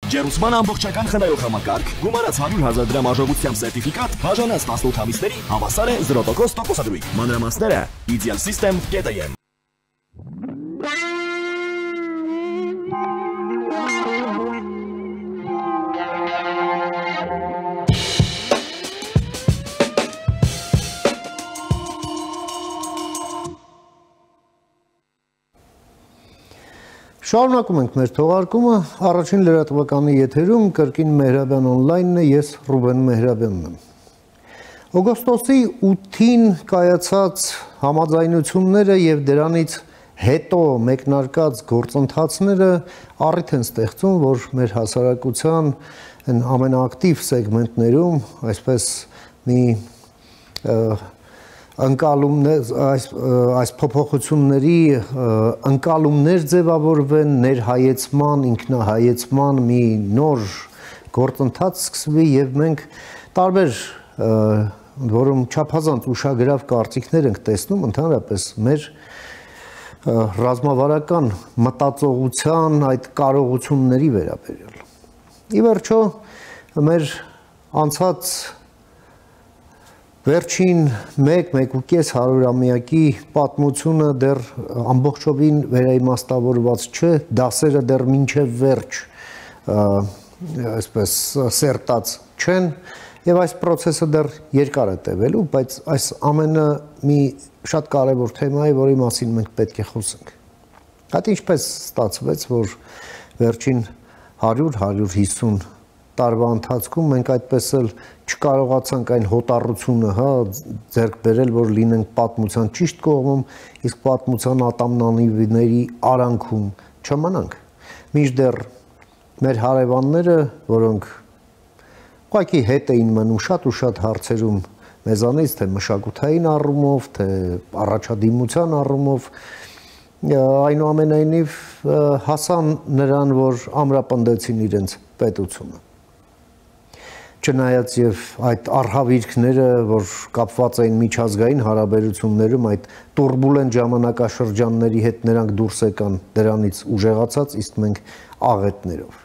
Ջերուսման ամբողջական խնայող համակարգ, գումարած 100,000 դրամ արժողությամբ սերտիֆիկատ, բաժանած 18 ամիսների հավասար է 0% տոկոսադրույք։ Մանրամասները idealsystem.am Շարունակում ենք մեր թողարկումը, առաջին լրատվականի եթերում կրկին Մեհրաբյան օնլայնն է, ես Ռուբեն Մեհրաբյանն եմ։ Օգոստոսի 8-ին կայացած համաձայնությունները և դրանից հետո մեկնարկած գործընթացները առիթ են ստեղծում, որ մեր հասարակության ամենաակտիվ սեգմենտներում այսպես մի այս փոփոխությունների ընկալումներ ձևավորվեն, ներհայեցման, ինքնահայեցման մի նոր գործընթաց սկսվի և մենք տարբեր, որում չափազանց ուշագրավ կարծիքներ ենք տեսնում ընդհանրապես մեր ռազմավարական մտածողության այդ կարողությունների վերաբերյալ։ Ի վերջո, մեր անցած վերջին 1-1.5 հարյուրամյակի պատմությունը դեռ ամբողջովին վերաիմաստավորված չէ, դասերը դեռ մինչև վերջ այսպես սերտած չեն և այս պրոցեսը դեռ երկար է տևելու, բայց այս ամենը մի շատ կարևոր թեմա է, որի մասին մենք պետք է խոսենք։ Այդ ինչպես ստացվեց, որ վերջին 100-150 տարվա ընթացքում մենք այդպես էլ չկարողացանք այն հոտառությունը ձեռք բերել, որ լինենք պատմության ճիշտ կողմում, իսկ պատմության ատամնանիվների արանքում չմնանք։ Մինչդեռ մեր հարևանները, որոնք ուղղակի հետ էին մնում շատ ու շատ հարցերում մեզանից, թե մշակութային առումով, թե առաջադիմության առումով, այնուամենայնիվ հասան նրան, որ ամրապնդեցին իրենց պետությունը։ Չնայած և այդ արհավիրքները, որ կապված էին միջազգային հարաբերություններում, այդ տուրբուլենտ ժամանակաշրջանների հետ նրանք դուրս եկան դրանից ուժեղացած, իսկ մենք աղետներով։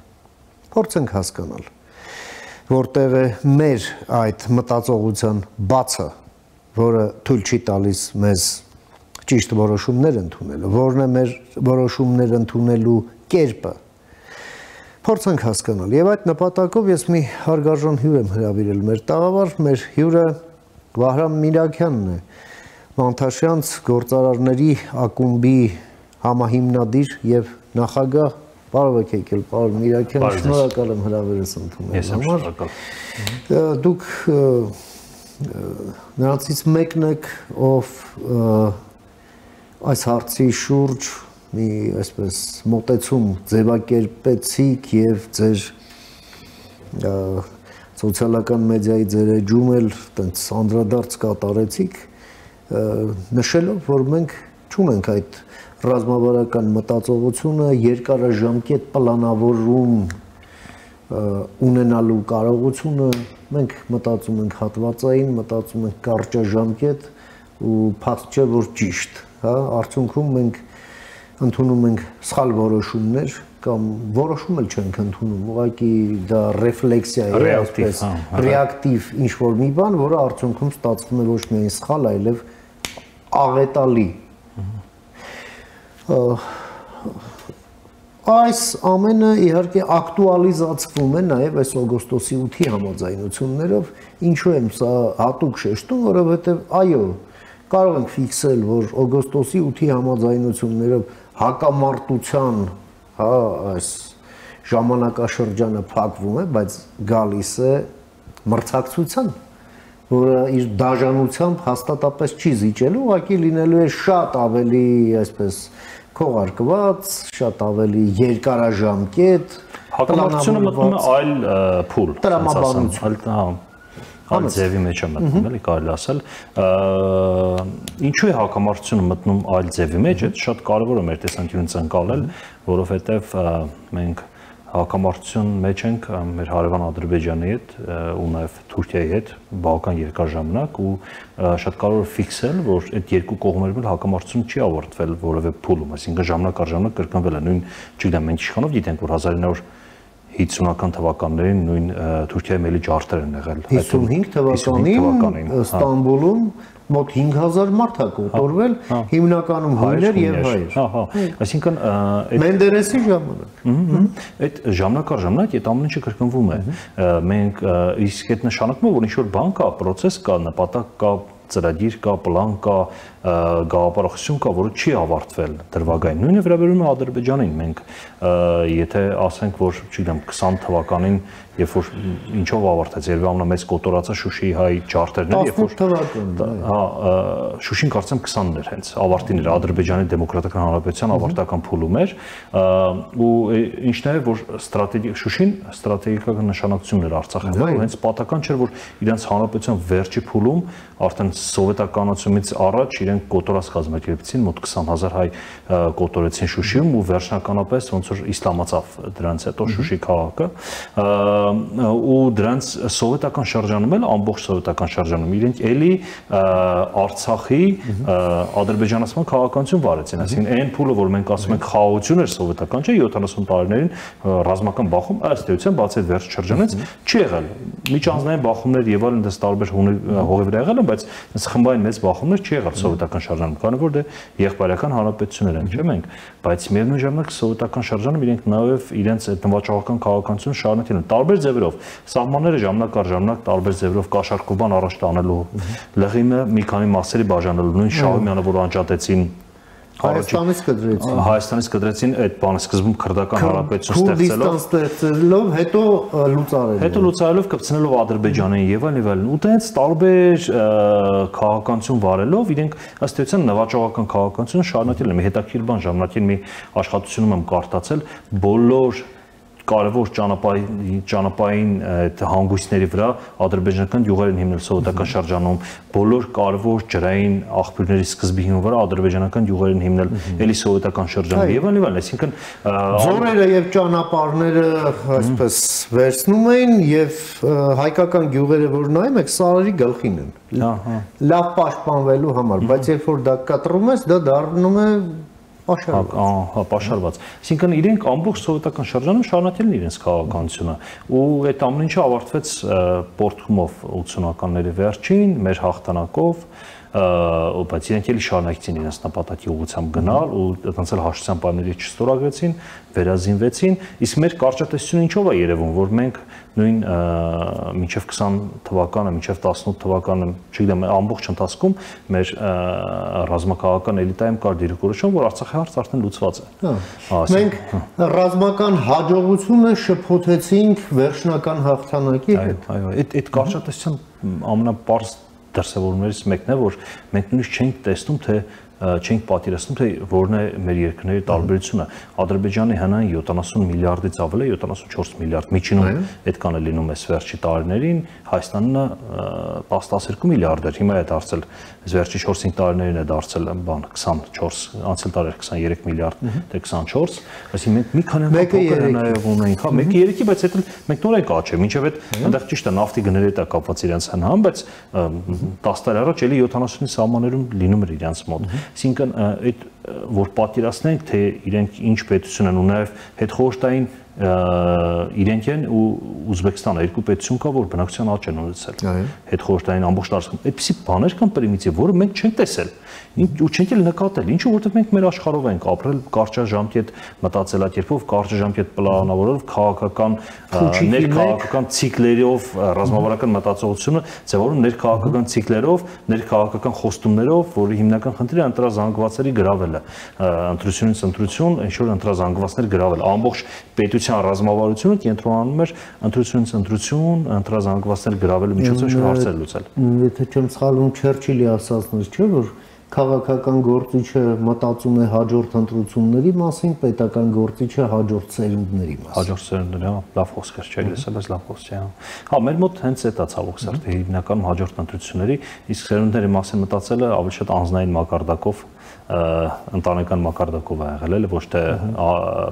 Փորձենք հասկանալ, որտեղ է մեր այդ մտածողության բացը, որը թույլ չի տալիս մեզ ճիշտ որոշումներ ընդունելու, որն է մեր որոշումներ ընդունելու կերպը, փորձենք հասկանալ։ Եվ այդ նպատակով ես մի հարգարժան հյուր եմ հրավիրել մեր տաղավար, մեր հյուրը Վահրամ Միրաքյանն է, Մանթաշյանց գործարարների ակումբի համահիմնադիր և նախագահ, բարև եք եկել, պարոն Միրաքյան, շնորհակալ եմ հրավերս ընդունելու համար։ Դուք նրանցից մեկն եք, ով այս հարցի շուրջ մի այսպես մոտեցում ձևակերպեցիք և ձեր սոցիալական մեդիայի ձեր էջում էլ տենց անդրադարձ կատարեցիք, նշելով, որ մենք չունենք այդ ռազմավարական մտածողությունը, երկարաժամկետ պլանավորում ունենալու կարողությունը, մենք մտածում ենք հատվածային, մտածում ենք կարճաժամկետ ու փաստ չէ, որ ճիշտ, արդյունքում մենք ընդունում ենք սխալ որոշումներ կամ որոշում էլ չենք ընդունում, ուղղակի դա ռեֆլեքսիա է, այսպես ռեակտիվ ինչ-որ մի բան, որը արդյունքում ստացվում է ոչ միայն սխալ, այլև աղետալի։ Այս ամենը իհարկե ակտուալիզացվում է նաև այս օգոստոսի 8-ի համաձայնություններով, ինչու եմ սա հատուկ շեշտում, որովհետև այո, կարող ենք ֆիքսել, որ օգոստոսի 8-ի համաձայնություններով հակամարտության այս ժամանակաշրջանը փակվում է, բայց գալիս է մրցակցության, որը իր դաժանությամբ հաստատապես չի զիջելու, ուղղակի լինելու է շատ ավելի այսպես քողարկված, շատ ավելի երկարաժամկետ, հակամարտությունը մտնում է այլ փուլ, տրամաբանություն, այլ ձևի մեջ է մտնում, էլի կարելի ասել։ Ինչու է հակամարտությունը մտնում այլ ձևի մեջ, այդ շատ կարևոր է մեր տեսանկյունից ընկալել, որովհետև մենք հակամարտություն մեջ ենք մեր հարևան Ադրբեջանի հետ ու նաև Թուրքիայի հետ բավական երկար ժամանակ ու շատ կարևոր է ֆիքսել, որ այդ երկու կողմերում հակամարտությունը չի ավարտվել որևէ փուլում, այսինքն ժամանակ առ ժամանակ կրկնվել է նույն, չգիտեմ, մենք իշխանով գիտենք, որ 50-ական թվականներին նույն Թուրքիայի մելի ջարդեր են եղել։ 55 թվականին Ստամբուլում մոտ 5000 մարդ է կոտորվել, հիմնականում հույներ եւ հայեր։ Այսինքն Մենդերեսի ժամանակ։ Այդ ժամանակ այդ ամեն ինչը կրկնվում է։ Մենք իսկ այդ նշանակում է, որ ինչ-որ բան կա, process կա, նպատակ կա, ծրագիր կա, պլան կա, գաղափարախոսություն կա, որը չի ավարտվել դրվագային։ Նույնը վերաբերում է Ադրբեջանին։ Մենք եթե ասենք, որ, չգիտեմ, 20 թվականին, երբ որ ինչով ավարտեց, երբ ամենամեծ կոտորածը Շուշիի հայ ջարդերն էր, երբ որ Շուշին կարծեմ 20-ն էր հենց ավարտին էր Ադրբեջանի Դեմոկրատական Հանրապետության ավարտական փուլում էր, ու ինչն է, որ Շուշին ստրատեգիական նշանակություն էր Արցախի համար, ու հենց պատահական չէր, որ իրենց հանրապետության վերջի փուլում արդեն սովետականացումից առաջ իրենք կոտորած կազմակերպեցին, մոտ 20000 հայ կոտորեցին Շուշիում ու վերջնականապես ոնց որ իսլամացավ դրանց հետո Շուշի քաղաքը, ու դրանց սովետական շրջանում էլ ամբողջ սովետական շրջանում իրենք էլի Արցախի ադրբեջանացման քաղաքականություն վարեցին, այսինքն այն փուլը, որ մենք ասում ենք խաղաղություն էր սովետական, չէ, 70 տարիներին ռազմական բախում, ըստ էության բացի այդ վերջ շրջանից չի եղել։ Միջանձնային բախումներ եւ այլն դες տարբեր հողի վրա եղել են, բայց այս խմբային մեծ բախումներ չի եղել սովետական շրջանում, քանի որ դե եղբայրական հանրապետություններ են, չէ՞ մենք, բայց միևնույն ժամանակ սովետական շրջանում իրենք նաեւ իրենց այդ նվաճողական քաղաքականություն շարունակել են տարբեր ձևերով, սահմանները ժամանակ առ ժամանակ տարբեր ձևերով կաշառքուբան առաջ տանելու, լղիմը մի քանի մասերի բաժանելու, նույն Շահումյանը, որ անջատեցին Հայաստանից կդրեցին այդ բանը սկզբում քրդական հանրապետություն ստեղծելով, հետո լուծարելով կպցնելով Ադրբեջանին եւ այլն, ու տենց տարբեր քաղաքականություն վարելով իրենք ըստ էության նվաճողական քաղաքականություն շարունակել են։ Մի հետաքրքիր բան ժամանակին մի աշխատությունում եմ կարդացել, բոլոր կարևոր ճանապարհային այդ հանգույցների վրա ադրբեջանական յուղեր են հիմնել սովետական շրջանում, բոլոր կարևոր ջրային աղբյուրների սկզբի հիման վրա ադրբեջանական յուղեր են հիմնել էլի սովետական շրջանում եւ այլն, այսինքն ձորերը եւ ճանապարհները այսպես վերցնում էին եւ հայկական յուղերը, որ նայում եք, սարերի գլխին են։ Լավ պաշտպանվելու համար, բայց երբ որ դա կտրում ես, դա դառնում է պաշարված։ Այսինքն իրենք ամբողջ սովետական շրջանում շարունակել են իրենց քաղաքականությունը, ու այդ ամեն ինչը ավարտվեց Պորտխումով 80-ականների վերջին, մեր հաղթանակով, բայց իրենք էլի շարունակեցին իրենց նպատակի ուղղությամբ գնալ ու այդպես էլ հաշտության պայմանների չստորագրեցին, վերազինվեցին, իսկ մեր կարճատեսությունը ինչով է երևում, որ մենք նույն մինչև 20 թվականը, մինչև 18 թվականը, չգիտեմ, ամբողջ ընթացքում մեր ռազմաքաղաքական էլիտայում կար դիրքորոշում, որ Արցախի հարցը արդեն լուծված է։ Մենք ռազմական հաջողությունը շփոթեցինք վերջնական հաղթանակի հետ։ Այո, այդ կարճատեսության ամենապարզ դրսևորումներից մեկն է, որ մենք նույնիսկ չենք տեսնում, թե չենք պատկերացնում, թե որն է մեր երկրների տարբերությունը։ Ադրբեջանի հնային 70 միլիարդից ավել է, 74 միլիարդ միջինում այդքան է լինում այս վերջի տարիներին, Հայաստանը 10-12 միլիարդ էր, հիմա է դարձել, այս վերջի 4-5 տարիներին է դարձել բան 24, անցյալ տարի 23 միլիարդ, դե 24, այսինքն մենք մի քանի փոքր նաև ունենք, հա, 1-3-ի, բայց այդ մենք նոր ենք աճել, մինչև այդ այնտեղ ճիշտ է նավթի գները հետ է կապված իրենց հնան, բայց 10 տարի առաջ էլի 70-ի սահմաններում լինում էր իրենց մոտ։ Այսինքն այդ որ պատկերացնենք, թե իրենք ինչ պետություն են ու նաև հետխորհրդային իրենք են ու Ուզբեկստանը երկու պետություն կա, որ բնակչության աճ են ունեցել։ Հետխորհրդային ամբողջ տարածքում այդպիսի բաներ կան պրիմիտիվ, որը մենք չենք տեսել ու չենք էլ նկատել, ինչու որովհետև մենք մեր աշխարհով ենք ապրել կարճաժամկետ մտածելակերպով, կարճաժամկետ պլանավորելով, քաղաքական ներքաղաքական ցիկլերով, ռազմավարական մտածողությունը ձևավորում ներքաղաքական ցիկլերով, ներքաղաքական խոստումներով, որի հիմնական խնդիրը ընտրազանգվածների գրավելը, ընտրությունից ընտրություն, ինչ որ ընտրազանգվածներ գրավել, ամբողջ պետության ռազմավարությունը կենտրոնանում էր ընտրությունից ընտրություն, ընտրազանգվածներ գրավելու միջոցով հարցեր լուծել։ Եթե չեմ սխալվում, Չերչիլի ասածն չէ, որ քաղաքական գործիչը մտածում է հաջորդ ընտրությունների մասին, պետական գործիչը հաջորդ սերունդների մասին։ Հաջորդ սերունդների, հա, լավ խոսք էր, չէ՞, լսել ես լավ խոսք չէ։ Հա, մեր մոտ հենց այդ է ցավոք սրտի, հիմնականում հաջորդ ընտրությունների, իսկ սերունդների մասին մտածելը ավելի շատ անձնային մակարդակով, ընտանեկան մակարդակով է եղել, էլ ոչ թե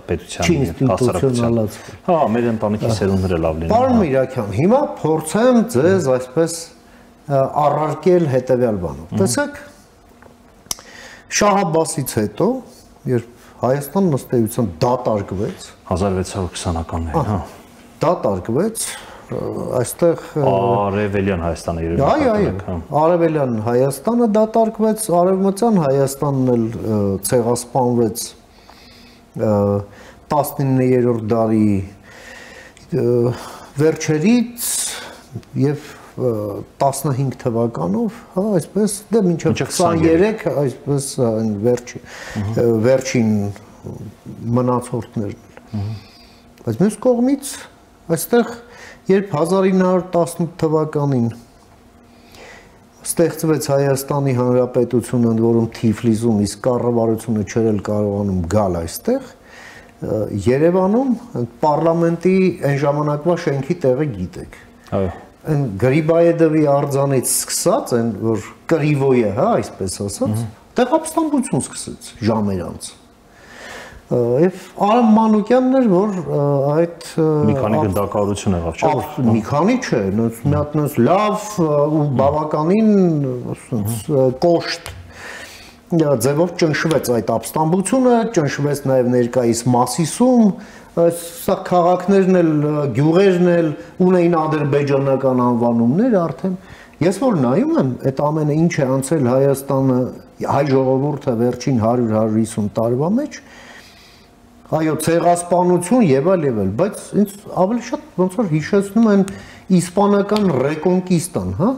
պետության հասարակության։ Հա, մեր ընտանիքի սերունդները լավ լինեն։ Պարոն Միրաքյան, հիմա փորձեմ ձեզ այսպես առարկել հետևյալ բանով։ Տեսեք, Շահ Աբբասից հետո, երբ Հայաստանն ըստ էության դատարկվեց 1620-ականներին, հա, դատարկվեց, այստեղ Արևելյան Հայաստանը երևի։ Արևելյան Հայաստանը դատարկվեց, Արևմտյան Հայաստանն էլ ցեղասպանվեց 19-րդ դարի վերջերից եւ 15 թվականով, հա, այսպես, դե մինչև 23, այսպես վերջին մնացորդներն։ Բայց մյուս կողմից այստեղ երբ 1918 թվականին ստեղծվեց Հայաստանի Հանրապետությունը, ընդ որում Թիֆլիսում, իսկ կառավարությունը չէր կարողանում գալ այստեղ, Երևանում պարլամենտի այն ժամանակվա շենքի տեղը գիտեք։ Այո։ Այն Գրիբայեդովի արձանից սկսած, այն որ Կրիվոյը, հա, այսպես ասած, տեղապստամբություն սկսեց ժամեր անց։ Եվ Արամ Մանուկյանն էր, որ այդ մի քանի գնդակահարություն եղավ, չէ՞ որ մի քանի չէ, մի հատ լավ ու բավականին կոշտ ձևով ճնշվեց այդ ապստամբությունը, ճնշվեց նաև ներկայիս Մասիսում, սա քաղաքներն էլ, գյուղերն էլ ունեին ադրբեջանական անվանումներ արդեն։ Ես որ նայում եմ, այդ ամենը ինչ է անցել Հայաստանը, հայ ժողովուրդը վերջին 100-150 տարվա մեջ, այո, ցեղասպանություն եւ այլ, բայց ինձ ավելի շատ ոնց որ հիշեցնում են իսպանական ռեկոնկիստան, հա?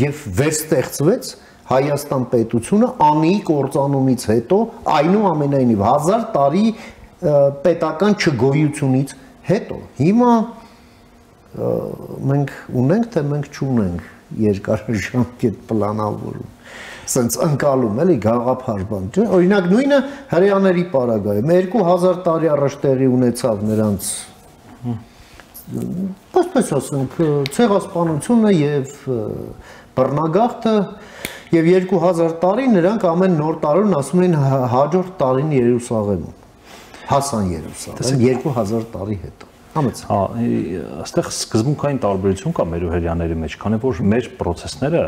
Եվ վերստեղծվեց Հայաստան պետությունը անի կործանումից հետո, այնուամենայնիվ 1000 տարի պետական չգոյությունից հետո։ Հիմա մենք ունենք, թե մենք չունենք երկարաժամկետ պլանավորում, սենց ընկալում, էլի գաղափար բան, չէ՞։ Օրինակ նույնը հրեաների պարագայում 2000 տարի առաջ տեղի ունեցավ նրանց Այսպես ասենք, ցեղասպանությունը եւ բռնագաղթը եւ 2000 տարի նրանք ամեն նոր տարուն ասում են հաջորդ տարին Երուսաղեմում։ Հասան Երուսաղեմ 2000 տարի հետո։ Համաձայն։ Հա, այստեղ սկզբունքային տարբերություն կա մեր ու հрьяաների մեջ, քանի որ մեր process-ները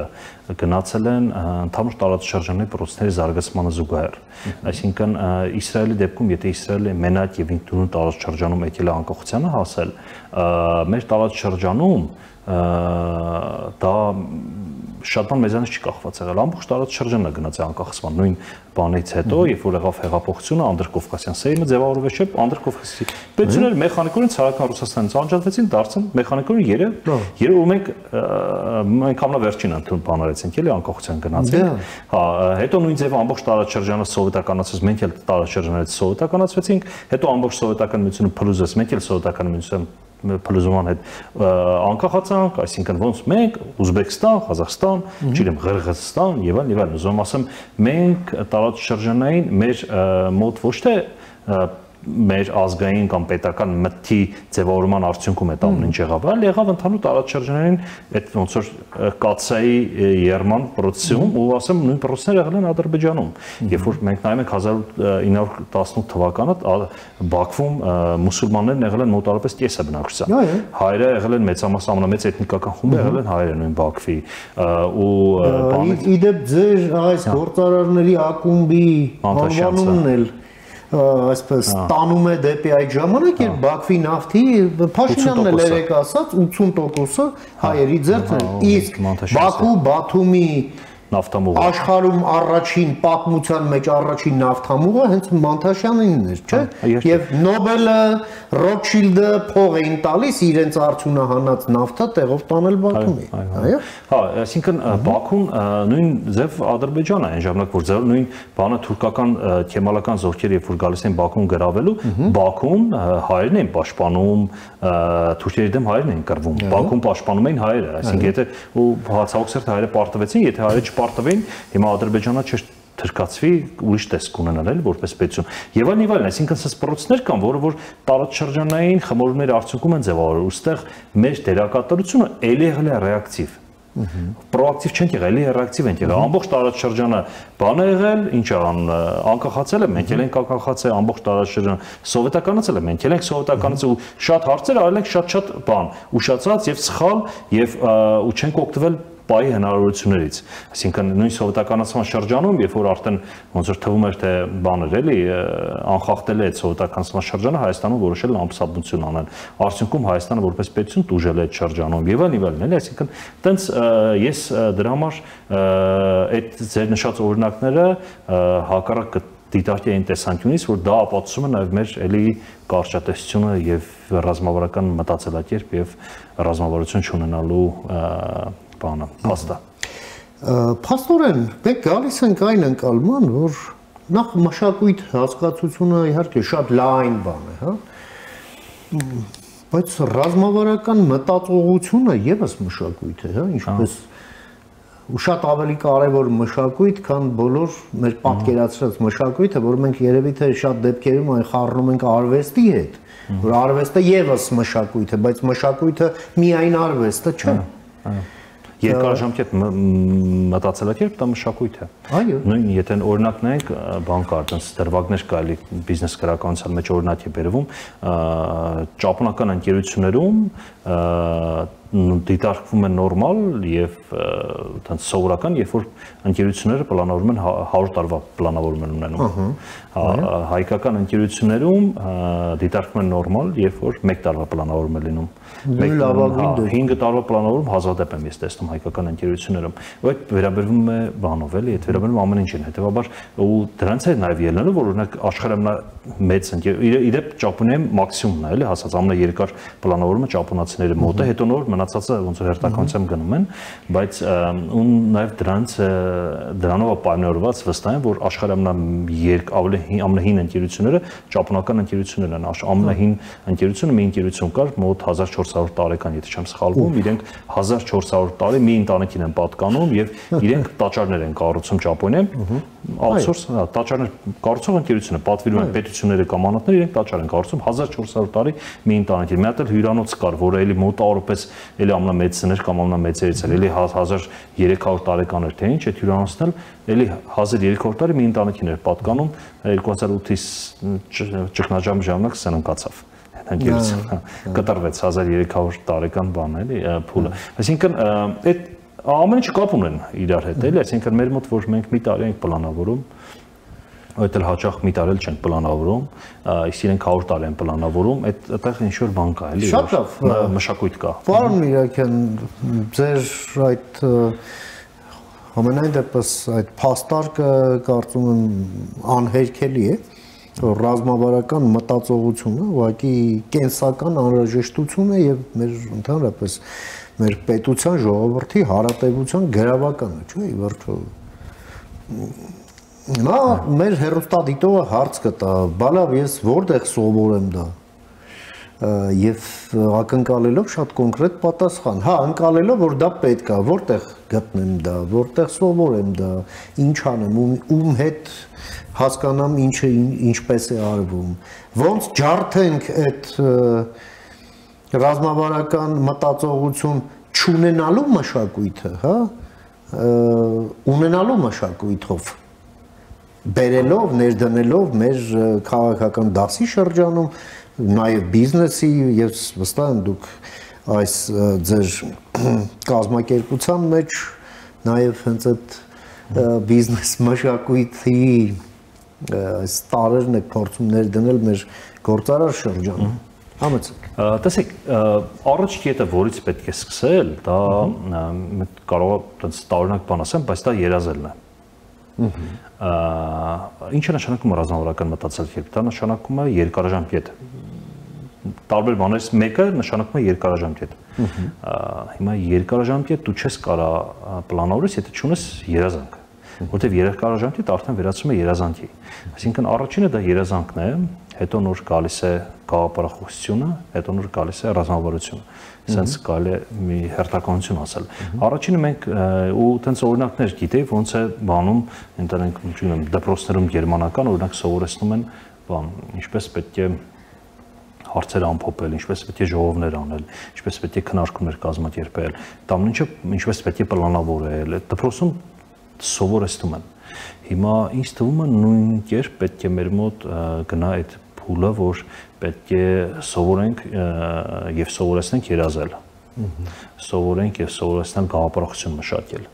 գնացել են ընդհանուր տարածաշրջանի process-ների զարգացմանը զուգահեռ։ Այսինքն Իսրայելի դեպքում, եթե Իսրայելը մենակ եւ ինքնուրույն տարածաշրջանում եկել է անկախությանը հասել, մեր տարածաշրջանում դա շատ բան մեզանից չի կախված եղել, ամբողջ տարածաշրջանը գնաց է անկախացման նույն բանից հետո, երբ որ եղավ հեղափոխությունը, Անդրկովկասյան Սեյմը ձևավորվեց, չէ՞, Անդրկովկասի պետությունները մեխանիկորեն ցարական Ռուսաստանից անջատվեցին, դարձան մեխանիկորեն երբ ու մենք ամենավերջին ընդուն բանարեցինք, էլի անկախության գնացինք, հա, հետո նույն ձևը ամբողջ տարածաշրջանը սովետականացվեց, մենք էլ տարածաշրջանից սովետականացվեցինք, հետո ամբողջ սովետական միությունը փլուզեց, մենք էլ սովետական միությունը փլուզման հետ անկախացանք, այսինքն ոնց մենք Ուզբեկստան, Ղազախստան, չգիտեմ, Ղրղըզստան եւ այլն, ուզում ասեմ, մենք տարածաշրջանային մեր մոտ ոչ թե մեր ազգային կամ պետական մտքի ձևավորման արդյունքում այդ ամեն ինչ եղավ, այլ եղավ ընդհանուր տարածաշրջանային այդ ոնց որ կացայի երման process-ում ու ասեմ նույն process-ները եղել են Ադրբեջանում։ Երբ որ մենք նայում ենք 1918 թվականը Բաքվում մուսուլմաններն եղել են մոտավորապես կեսը բնակչության։ Հայերը եղել են մեծամասն ամենամեծ էթնիկական խումբը եղել են հայերը նույն Բաքվի ու իդեպ ձեր այս գործարարների ակումբի անվանումն էլ այսպես տանում է դեպի այդ ժամանակ, երբ Բաքվի նավթի Փաշինյանն էլ երեք ասաց 80%-ը հայերի ձեռքն էր, իսկ Բաքու, Բաթումի նավթամուղը աշխարհում առաջին պատմության մեջ առաջին նավթամուղը հենց Մանթաշյանինն էր, չէ՞։ Եվ Նոբելը, Ռոթշիլդը փող էին տալիս իրենց արդյունահանած նավթը տեղով տանել Բաքումի։ Այո։ Հա, այսինքն Բաքուն նույն ձև Ադրբեջանը այն ժամանակ որ նույն բանը թուրքական քեմալական զորքերը երբ որ գալիս են Բաքուն գրավելու, Բաքուն հայերն են պաշտպանում, թուրքերի դեմ հայերն են կռվում։ Բաքուն պաշտպանում էին հայերը, այսինքն եթե ու հացահոքսերտ հայերը պարտվեցին, եթե հայերը պարտվեին, հիմա Ադրբեջանը չէ թրկացվի ուրիշ տեսք ունենալ էլ որպես պետություն։ Եվ այլն, այսինքն սա process-ներ կան, որը որ տարածաշրջանային խմորումների արդյունքում են ձևավորվել, ուստեղ մեր դերակատարությունը ելի եղել է ռեակտիվ։ Պրոակտիվ չենք եղել, ելի ռեակտիվ ենք եղել։ Ամբողջ տարածաշրջանը բան է եղել, ինչ անկախացել է, մենք էլ ենք անկախացել, ամբողջ տարածաշրջանը սովետականացել է, մենք էլ ենք սովետականացել ու շատ հարցեր արել ենք շատ բան, ուշացած եւ սխալ եւ ու չենք օգտվել պայի հնարավորություններից, այսինքն նույն սովետականացման շրջանում, երբ որ արդեն ոնց որ թվում էր թե բաներ էլի անխախտել է այդ սովետականացման շրջանը, Հայաստանում որոշել են ամբողջություն անել։ Արդյունքում Հայաստանը որպես պետություն տուժել է այդ շրջանում եւ այլն, էլի, այսինքն տենց ես դրա համար այդ ձեր նշած օրինակները հակառակ դիտարկի այն տեսանկյունից, որ դա ապացուցում է նաև մեր էլի կարճատեսությունը եւ ռազմավարական մտածելակերպ եւ ռազմավարություն չունենալու բանը, փաստը։ Փաստորեն, մենք գալիս ենք այն ընկալման, որ նախ մշակույթ հասկացությունը իհարկե շատ լայն բան է, հա։ Բայց ռազմավարական մտածողությունը եւս մշակույթ է, հա, ինչպես ու շատ ավելի կարևոր մշակույթ, քան բոլոր մեր պատկերացրած մշակույթը, որ մենք երևի թե շատ դեպքերում այն խառնում ենք արվեստի հետ, որ արվեստը եւս մշակույթ է, բայց մշակույթը միայն արվեստը չէ։ Երկարաժամկետ մտածելակերպ դա մշակույթ է։ Այո։ Նույն եթե օրինակ նայենք, բան կա, այդպես դրվագներ կարելի բիզնես գրականության մեջ օրինակ է բերվում, ճապոնական ընկերություններում դիտարկվում է նորմալ եւ այդպես սովորական, երբ որ ընկերությունները պլանավորում են 100 տարվա պլանավորում են ունենում։ Հայկական ընկերություններում դիտարկվում է նորմալ, երբ որ 1 տարվա պլանավորում է լինում։ 5 տարվա պլանավորում հազվադեպ եմ ես տեսնում հայկական ընկերություններում։ Ու այդ վերաբերվում է բանով էլի, այդ վերաբերվում ամեն ինչին, հետեւաբար ու դրանից է նաեւ ելնելու, որ օրինակ աշխարհամեծ իրեւ Ճապոնիայում մաքսիմումն է էլի հասած ամենաերկար պլանավորումը ճապոնացիների մոտ է, հետո նոր մնացածը ոնց որ հերթականությամբ գնում են, բայց ու նաեւ դրանով պայմանավորված վստահ եմ, որ աշխարհամեծ ամենահին ընկերությունները ճապոնական ընկերություններն են, ամենահին ընկերությունը մի ընկերություն կար մոտ 1400 տարեկան, եթե չեմ սխալվում, իրենք 1400 տարի մի ընտանիքին են պատկանում եւ իրենք տաճարներ են կառուցում Ճապոնիայում, outsource, տաճարներ կառուցող ընկերությունը պատվիրում են պետությունները կամ անհատները, իրենք տաճար են կառուցում 1400 տարի մի ընտանիքին։ Մի հատ էլ հյուրանոց կար, որը էլի մոտավորապես էլի ամենամեծն էր կամ ամենամեծերից էր, էլի 1300 տարեկան էր, թե ինչ, այդ հյուրանոցն էլ էլի 1300 տարի մի ընտանիքին էր պատկանում, 2008-ից ճգնաժամի ժամանակ սնանկացավ ընկերությունը, կտրվեց 1300 տարեկան բան էլի փուլը։ Այսինքն այդ ամեն ինչը կապ ունեն իրար հետ, էլի, այսինքն մեր մոտ որ մենք մի տարի ենք պլանավորում, այդ էլ հաճախ մի տարի չենք պլանավորում, իսկ իրենք 100 տարի են պլանավորում, այդտեղ ինչ որ բան կա, էլի, մշակույթ կա։ Պարոն Միրաքյան, ձեր այդ ամենայն դեպս այդ փաստարկը կարծում եմ անհերքելի է, որ ռազմավարական մտածողությունը ուղղակի կենսական անհրաժեշտություն է եւ մեր ընդհանրապես մեր պետության ժողովրդի հարատեվության գրավականը, չէ՞, ի վերջո։ Նա մեր հերոստատիտողը հարց կտա, բալավ ես որտեղ սովորեմ դա։ Եվ ակնկալելով շատ կոնկրետ պատասխան, հա, ընկալելով որ դա պետք է, որտեղ գտնեմ դա, որտեղ սովորեմ դա, ինչ անեմ, ում հետ հասկանամ ինչը ինչպես է արվում, ոնց ջարդենք այդ ռազմավարական մտածողություն չունենալու մշակույթը, հա, ունենալու մշակույթով, բերելով, ներդնելով մեր քաղաքական դասի շրջանում, նաև բիզնեսի եւ վստահ եմ դուք այս ձեր կազմակերպության մեջ նաև հենց այդ բիզնես մշակույթի այս տարերն եք փորձում ներդնել մեր գործարար շրջանում։ Համեցեք։ Տեսեք, առաջ կետը, որից պետք է սկսել, դա կարող է տարօրինակ բան ասեմ, բայց դա երազելն է։ Ինչ է նշանակում ռազմավարական մտածելակերպ, դա նշանակում է երկարաժամկետ։ Տարբեր բաներից մեկը նշանակում է երկարաժամկետ։ Հիմա երկարաժամկետ դու չես կարող պլանավորել, եթե չունես երազանք, որտեղ երկարաժամկետ արդեն վերածվում է երազանքի։ Այսինքն առաջինը դա երազանքն է, հետո նոր գալիս է գաղափարախոսությունը, հետո նոր գալիս է ռազմավարությունը։ Սենց կարելի է մի հերթականություն ասել։ Առաջինը մենք ու տենց օրինակներ գիտեի, ոնց է բանում, ընտանենք, չգիտեմ, դպրոցներում գերմանական օրինակ սովորեցնում են բան, ինչպես պետք է հարցեր ամփոփել, ինչպես պետք է ժողովներ անել, ինչպես պետք է քննարկումներ կազմակերպել, դա ամեն ինչը ինչպես պետք է պլանավորել, դպրոցում սովորեցնում են։ Հիմա ինձ թվում է նույն կերպ պետք է մեր մոտ գնա այդ փուլը, որ պետք է սովորենք եւ սովորեցնենք երազել։ Սովորենք եւ սովորեցնել գաղափարախոսություն մշակել։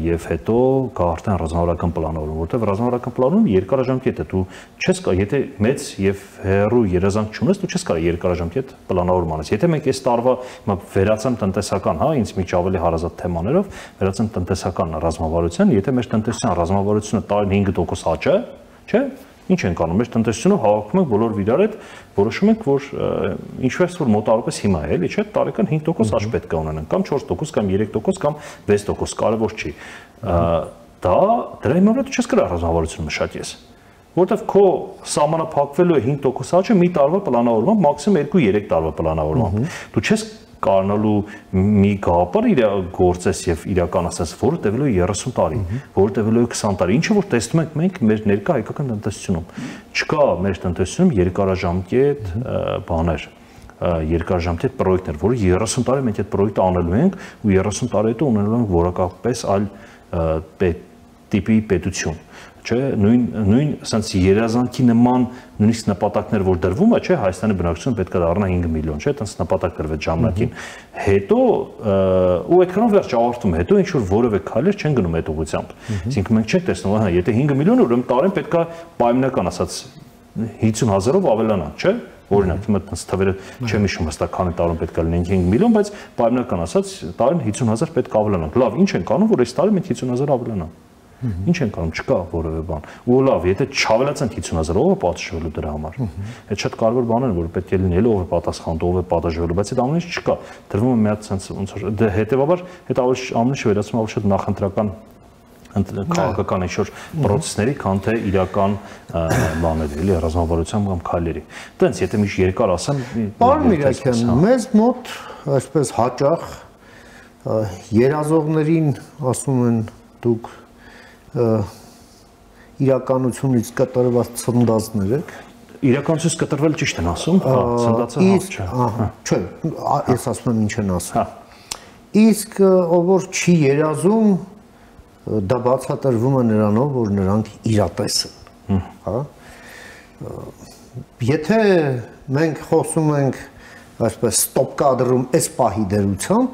Եվ հետո կա արդեն ռազմավարական պլանավորում, որտեղ ռազմավարական պլանում երկարաժամկետ է, դու չես կարող, եթե մեծ եւ հեռու երազանք չունես, դու չես կարող երկարաժամկետ պլանավորում անես։ Եթե մենք այս տարվա վերացեմ տնտեսական, հա, ինձ միջ ավելի հարազատ թեմաներով, վերացեմ տնտեսական ռազմավարության, եթե մեր տնտեսության ռազմավարությունը տարին 5% աճ է, չէ՞։ Ինչ ենք անում, մեր տնտեսությունով հավաքում ենք բոլոր իրար հետ, որոշում ենք, որ ինչպես որ մոտավորապես հիմա է, էլի, չէ՞, տարեկան 5% աճ պետք է ունենանք, կամ 4%, կամ 3%, կամ 6%, կարևոր չի։ Դրա հիման վրա դու չես կարող ռազմավարություն մշակես, որովհետև քո սահմանափակվելու է 5% աճը մի տարվա պլանավորմամբ, մաքսիմում 2-3 տարվա պլանավորմամբ։ Դու չես կարողանալու մի գաղափար գործես եւ իրականացնես, որը տևելու է 30 տարի, որը տևելու է 20 տարի, ինչը որ տեսնում ենք մենք մեր ներկա հայկական տնտեսությունում։ Չկա մեր տնտեսությունում երկարաժամկետ բաներ, երկարաժամկետ պրոյեկտներ, որը 30 տարի մենք այդ պրոյեկտը անելու ենք ու 30 տարի հետո ունենալու ենք որակապես այլ տիպի պետություն։ Չէ, նույն ասած երազանքի նման նույնիսկ նպատակներ որ դրվում է, չէ, Հայաստանի բնակչությունը պետք է դառնա 5 միլիոն, չէ, այդպես նպատակ դրվեց ժամանակին։ Հետո ու այդքանով վերջ ավարտվում է, հետո ինչ որ որևէ քայլեր չեն գնում այդ ուղղությամբ։ Այսինքն մենք չենք տեսնում, հա, եթե 5 միլիոն ուրեմն տարին պետք է պայմանական ասած 50,000-ով ավելանա, չէ։ Օրինակ, հիմա այդպես թվերը չեմ հիշում հստակ քանի տարում պետք է լինեն 5 միլիոն, բայց պայմանական ասած տարին 50,000 պետք է ավելանանք։ Լավ, ինչ ենք անում, որ այս տարի մենք 50,000 ավելանանք։ Ինչ ենք անում, չկա որևէ բան։ Ու լավ, եթե չավելացնենք 50,000, ով է պատժվելու դրա համար։ Այդ շատ կարևոր բան է, որ պետք է լինի, ով է պատասխանատու, ով է պատժվելու, բայց այդ ամեն ինչ չկա։ Դրվում է մի հատ sense ոնց որ հետեւաբար այդ ամեն ինչը վերածվում է շատ նախընտրական քաղաքական ինչ-որ պրոցեսների, քան թե իրական բաների, էլի ռազմավարության կամ քայլերի։ Տենց, եթե մի երկար ասեմ, Պարոն Միրաքյան, մեզ մոտ այսպես հաճախ երազողներին ասում են դուք իրականությունից կտրված ցնդածներ եք։ Իրականությունից կտրվել ճիշտ են ասում, հա, ցնդածը չէ։ Չէ, ես ասում եմ ինչ են ասում։ Իսկ ով որ չի երազում, դա բացատրվում է նրանով, որ նրանք իրատես են, հա։ Եթե մենք խոսում ենք այսպես ստոպ կադրում այս պահի դերությամբ,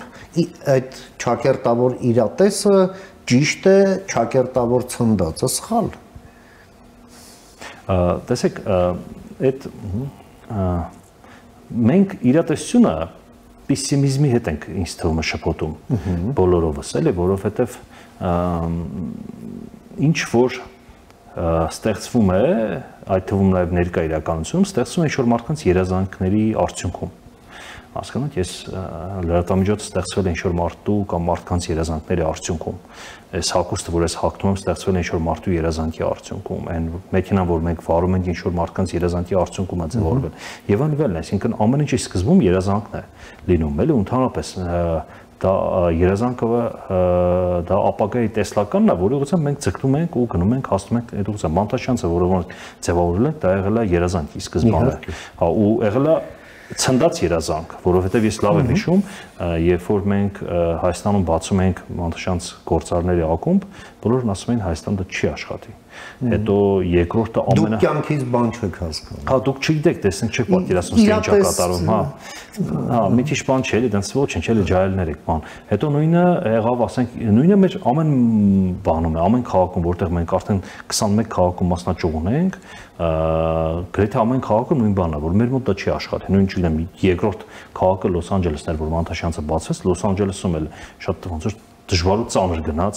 այդ ճակերտավոր իրատեսը ճիշտ է, ճակերտավոր ցնդածը սխալ։ Տեսեք, այդ մենք իրատեսությունը պեսիմիզմի հետ ենք ինձ թվում է շփոթում բոլորովս, էլի, որովհետև ինչ որ ստեղծվում է, այդ թվում նաև ներկա իրականությունում, ստեղծվում է ինչ-որ մարդկանց երազանքների արդյունքում։ Հասկանաք, ես լրատվամիջոցը ստեղծվել է ինչ-որ մարդու կամ մարդկանց երազանքների արդյունքում։ Այս հագուստը, որ ես հագնում եմ, ստեղծվել է ինչ-որ մարդու երազանքի արդյունքում։ Այն մեքենան, որ մենք վարում ենք, ինչ-որ մարդկանց երազանքի արդյունքում է ձևավորվել։ Եվ այլն, այսինքն ամեն ինչի սկզբում երազանքն է լինում, էլի, ընդհանրապես դա երազանքը դա ապագայի տեսլականն է, որի ուղղությամբ մենք ձգտում ենք ու գնում ենք, հասնում ենք այդ ուղղությամբ։ Մանտաշյանցը, որը ձևավորել ենք, դա եղել է երազանքի սկզբանը։ Հա, ու եղել է ցնդած երազանք, որովհետև ես լավ եմ հիշում, երբ որ մենք Հայաստանում բացում ենք Մանտաշյանց գործարների ակումբ, բոլորն ասում էին Հայաստանը չի աշխատի։ Հետո երկրորդը Դուք կյանքից բան չեք հասկանում։ Հա, դուք չգիտեք, տեսնեք, չեք պատկերացնում ինչ է կատարում, հա։ Հա, մի քիչ բան չէ, էլի, դրանց ոչինչ, էլի ջահելներ եք, բան։ Հետո նույնը եղավ, ասենք, նույնը մեր ամեն բանում է, ամեն քաղաքում, որտեղ մենք արդեն 21 քաղաքում մասնաճյուղ ունենք, գրեթե ամեն քաղաքում նույն բանն է, որ մեր մոտ դա չի աշխատի։ Նույն չգիտեմ, երկրորդ քաղաքը Լոս Անջելեսն էր, որ Մանտաշյանցը բացվեց, Լոս Անջելեսում էլ շատ ոնց որ դժվար ու ծանր գնաց,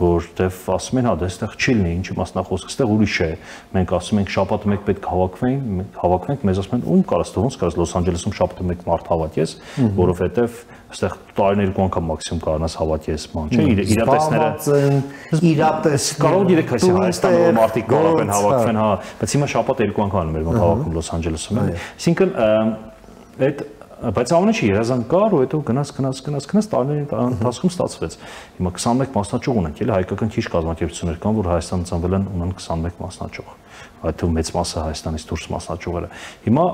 որտեվ ասում են, հա, դա այստեղ չի լինի, ինչի մասնախոսք, այստեղ ուրիշ է։ Մենք ասում ենք շաբաթը մեկ պետք հավաքվենք, մեզ ասում են, ում կարաս դու ոնց կարաս Լոս Անջելեսում շաբաթը մեկ մարդ հավաքես, որովհետև այստեղ տարիներ երկու անգամ մաքսիմում կարողանաս հավաքես, բան, չէ՞, իրատեսները իրատես կարող իրեք այսի Հայաստանում մարդիկ կարող են հավաքվեն, հա, բայց հիմա շաբաթը երկու անգամ են մեր մոտ հավաքում Լոս Անջելեսում, էլի։ Այսինքն այդ բայց ամեն ինչը երազանք կար ու հետո գնաց տարիների ընթացքում ստացվեց։ Հիմա 21 մասնաճյուղ ունենք, էլի հայկական քիչ կազմակերպություններ կան, որ Հայաստանում ծնվել են, ունեն 21 մասնաճյուղ։ Այդ թվում մեծ մասը Հայաստանից դուրս մասնաճյուղերը։ Հիմա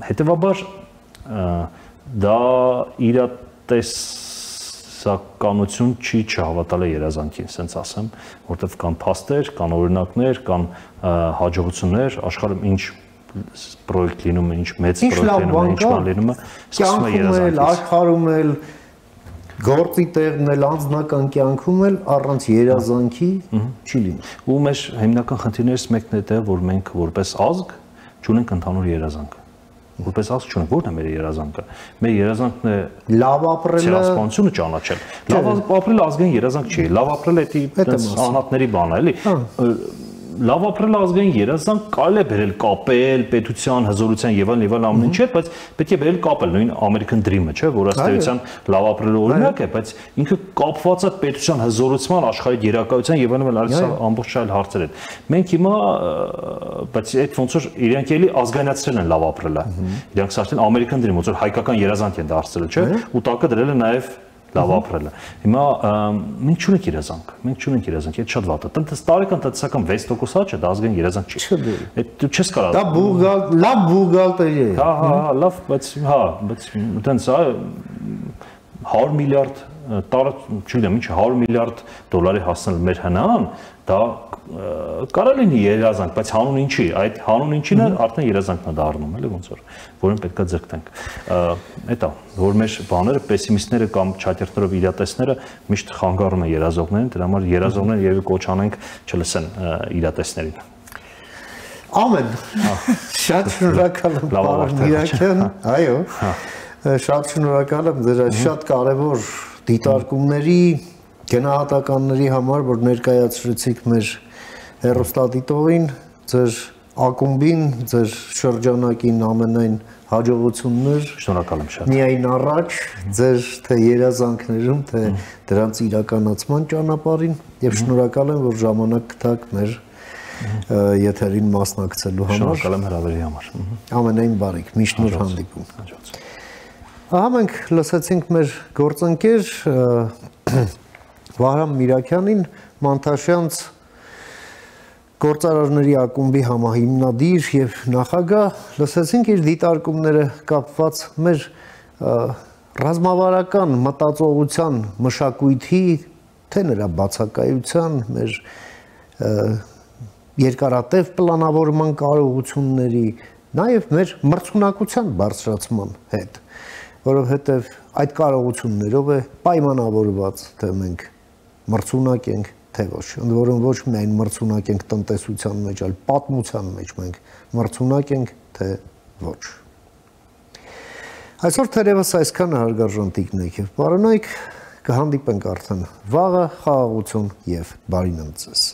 հետեւաբար դա իրատեսականություն չի չհավատալ է երազանքին, ասենց ասեմ, որտեղ կան փաստեր, կան օրինակներ, կան հաջողություններ աշխարհում ինչ պրոյեկտ լինում է, ինչ մեծ պրոյեկտ լինում է, ինչ բան լինում է, սկսում է երազանքից։ Աշխարհում էլ գործի տեղն էլ անձնական կյանքում էլ առանց երազանքի չի լինի։ Ու մեր հիմնական խնդիրներից մեկն է դա, որ մենք որպես ազգ չունենք ընդհանուր երազանք։ Որպես ազգ չունենք, ո՞րն է մեր երազանքը։ Մեր երազանքն է լավ ապրելը, ցեղասպանությունը ճանաչել։ Լավ ապրելը ազգային երազանք չի, լավ ապրելը դա անհատների բան է, էլի։ Լավ ապրելը ազգային երազանք կարելի է բերել կապել պետության, հզորության եւ այլն ամեն ինչի հետ, բայց պետք է բերել կապել նույն American Dream-ը, չէ, որ ըստ էության լավ ապրելու օրինակ է, բայց ինքը կապված է պետության հզորության, աշխարհի գերակայության եւ այլն ամբողջ այլ հարցեր հետ։ Մենք հիմա բայց այդ ոնց որ իրենք էլի ազգայնացրել են լավ ապրելը։ Իրենք արդեն American Dream, ոնց որ հայկական երազանք են դարձրել, չէ, ու տակը դրել է նաեւ լավ ապրելը։ Հիմա մենք չունենք երազանք, այդ շատ վատ է։ Տարեկան տնտեսական 6% աճը դա ազգային երազանք չի։ Այդ դու չես կարող։ Դա բուղալ, լավ բուղալտերի է։ Հա, լավ, բայց այտենց 100 միլիարդ տարը, չգիտեմ, ինչ 100 միլիարդ դոլարի հասնել մեր հնան, դա կարելի լինի երազանք, բայց հանուն ինչի, այդ հանուն ինչին է արդեն երազանքն է դառնում, էլի ոնց որ, որին պետքա ձգտենք։ Էդ է, որ մեր բաները, պեսիմիստները կամ չաթերթներով իրատեսները միշտ խանգարում են երազողներին, դրա համար երազողները երևի կոչ անենք չլսեն իրատեսներին։ Ամեն։ Շատ շնորհակալ եմ, պարոն Միրաքյան, այո։ Շատ շնորհակալ եմ ձեր շատ կարևոր դիտարկումների, գնահատականների համար, որ ներկայացրեցիք մեր հեռուստադիտողին, ձեր ակումբին, ձեր շրջանակին ամենայն հաջողություններ։ Շնորհակալ եմ շատ։ Միայն առաջ ձեր թե երազանքներում, թե դրանց իրականացման ճանապարհին եւ շնորհակալ եմ, որ ժամանակ գտաք մեր եթերին մասնակցելու համար։ Շնորհակալ եմ հրավերի համար։ Ամենայն բարիք, միշտ նոր հանդիպում։ Ահա մենք լսեցինք մեր գործընկեր Վահրամ Միրաքյանին, Մանթաշյանց գործարարների ակումբի համահիմնադիր եւ նախագահ, լսեցինք իր դիտարկումները կապված մեր ռազմավարական մտածողության մշակույթի, թե նրա բացակայության, մեր երկարատև պլանավորման կարողությունների, նաեւ մեր մրցունակության բարձրացման հետ, որովհետև այդ կարողություններով է պայմանավորված, թե մենք մրցունակ ենք, թե ոչ, ընդ որում ոչ միայն մրցունակ ենք տնտեսության մեջ, այլ պատմության մեջ մենք մրցունակ ենք, թե ոչ։ Այսօր թերևս այսքանը հարգարժան տիկնիկ եւ պարոնայք, կհանդիպենք արդեն վաղը, խաղաղություն եւ բարի նոր ձեզ։